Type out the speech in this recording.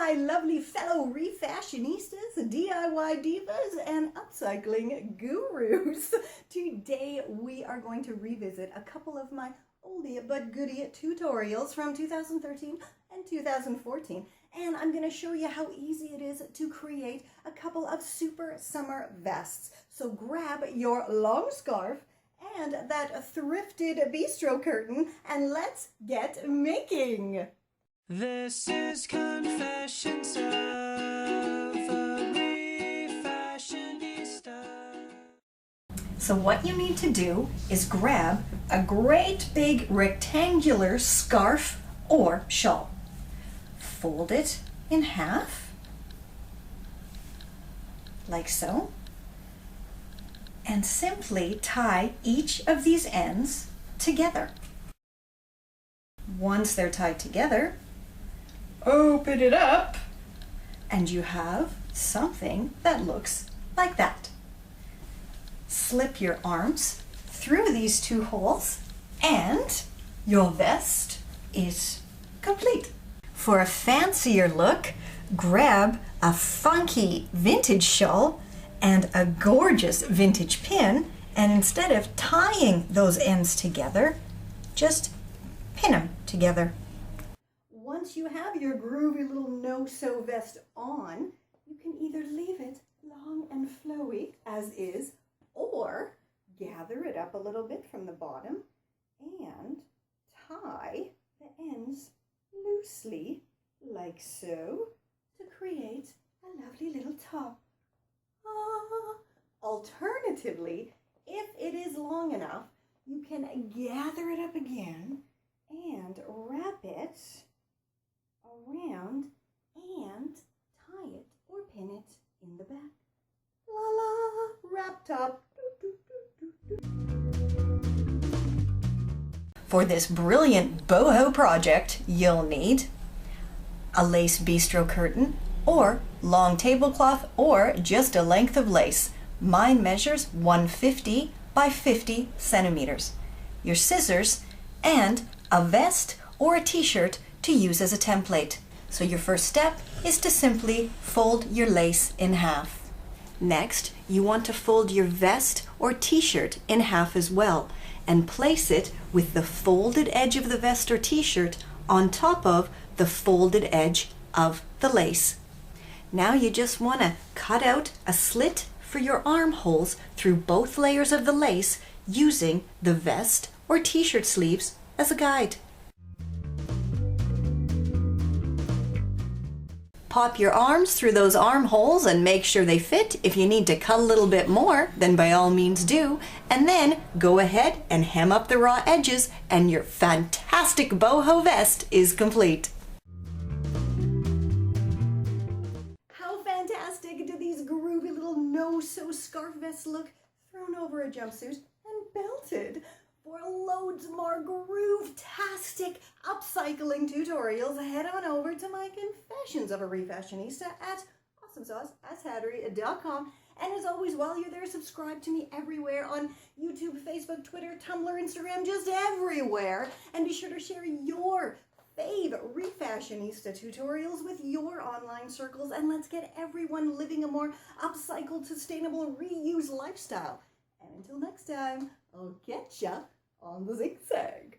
my lovely fellow refashionistas, DIY divas, and upcycling gurus. Today we are going to revisit a couple of my oldie but goodie tutorials from 2013 and 2014, and I'm going to show you how easy it is to create a couple of super summer vests. So grab your long scarf and that thrifted bistro curtain and let's get making. This is Confessions of a Refashionista. So what you need to do is grab a great big rectangular scarf or shawl. Fold it in half, like so, and simply tie each of these ends together. Once they're tied together, open it up, and you have something that looks like that. Slip your arms through these two holes, and your vest is complete. For a fancier look, grab a funky vintage shawl and a gorgeous vintage pin, and instead of tying those ends together, just pin them together. Once you have your groovy little no-sew vest on, you can either leave it long and flowy as is, or gather it up a little bit from the bottom and tie the ends loosely, like so, to create a lovely little top. Alternatively, if it is long enough, you can gather it up again and wrap it around and tie it or pin it in the back. La la, wrap top. For this brilliant boho project, you'll need a lace bistro curtain or long tablecloth or just a length of lace. Mine measures 150 by 50 centimeters. Your scissors and a vest or a t-shirt to use as a template. So your first step is to simply fold your lace in half. Next, you want to fold your vest or t-shirt in half as well and place it with the folded edge of the vest or t-shirt on top of the folded edge of the lace. Now you just want to cut out a slit for your armholes through both layers of the lace using the vest or t-shirt sleeves as a guide. Pop your arms through those armholes and make sure they fit. If you need to cut a little bit more, then by all means do. And then go ahead and hem up the raw edges and your fantastic boho vest is complete. How fantastic do these groovy little no-sew scarf vests look thrown over a jumpsuit and belted? For loads more groove-tastic upcycling tutorials, head on over to my Confessions of a Refashionista at awesomesauce@hattery.com. And as always, while you're there, subscribe to me everywhere on YouTube, Facebook, Twitter, Tumblr, Instagram, just everywhere. And be sure to share your fave Refashionista tutorials with your online circles, and let's get everyone living a more upcycled, sustainable, reuse lifestyle. And until next time, I'll catch ya on the zigzag.